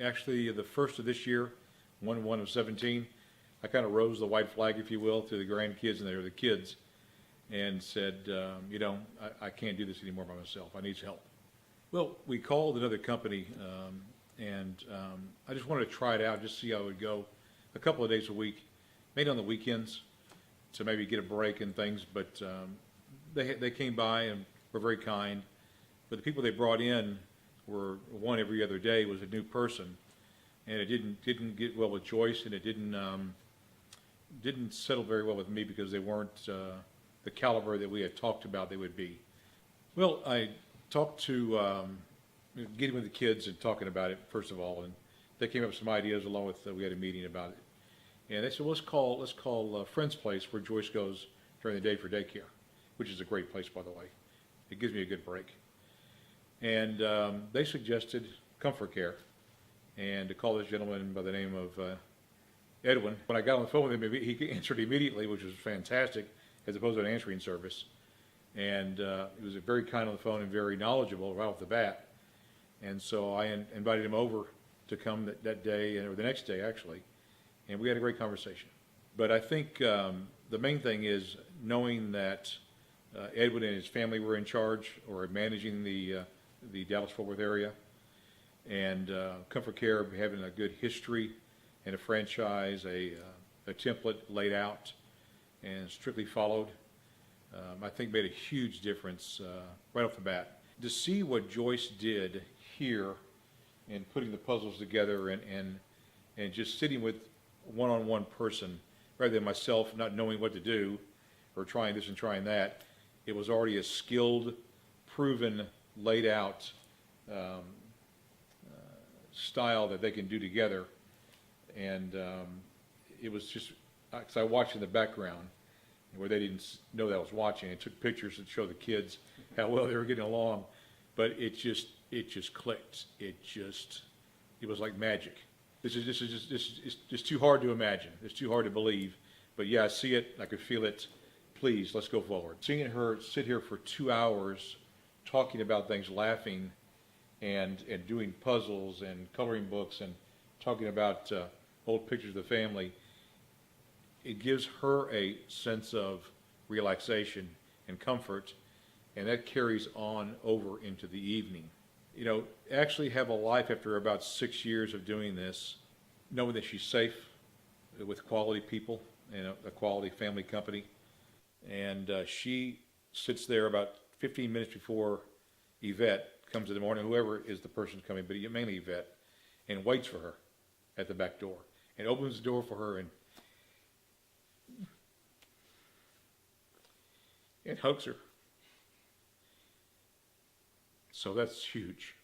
Actually, the first of this year, 1/1 of 17, I kind of rose the white flag, if you will, to the grandkids and the kids, and said, I can't do this anymore by myself. I need help. Well, we called another company, and I just wanted to try it out, just see how it would go, a couple of days a week, maybe on the weekends, to maybe get a break and things. But they came by and were very kind. But the people they brought in were one every other day, was a new person, and it didn't get well with Joyce, and it didn't settle very well with me, because they weren't the caliber that we had talked about they would be. Well, I talked to getting with the kids and talking about it first of all, and they came up with some ideas along with we had a meeting about it, and they said, well, let's call Friend's Place, where Joyce goes during the day for daycare, which is a great place, by the way. It gives me a good break. And they suggested ComForCare, and to call this gentleman by the name of Edwin. When I got on the phone with him, he answered immediately, which was fantastic, as opposed to an answering service. And he was very kind on the phone and very knowledgeable right off the bat. And so I invited him over to come that day, or the next day actually, and we had a great conversation. But I think the main thing is knowing that Edwin and his family were in charge, or managing the Dallas-Fort Worth area, and ComForCare having a good history and a franchise, a template laid out and strictly followed, I think made a huge difference right off the bat. To see what Joyce did here and putting the puzzles together and just sitting with one-on-one person, rather than myself not knowing what to do or trying this and trying that, it was already a skilled, proven, laid out style that they can do together. And it was just, because I watched in the background where they didn't know that I was watching, and took pictures to show the kids how well they were getting along. But it just clicked. It was like magic. This is just too hard to imagine. It's too hard to believe. But yeah, I see it. I could feel it. Please, let's go forward. Seeing her sit here for 2 hours, talking about things, laughing, and doing puzzles and coloring books, and talking about old pictures of the family, it gives her a sense of relaxation and comfort, and that carries on over into the evening. Actually have a life after about 6 years of doing this, knowing that she's safe with quality people and a quality family company. And she sits there about 15 minutes before Yvette comes in the morning, whoever is the person coming, but mainly Yvette, and waits for her at the back door, and opens the door for her and hugs her. So that's huge.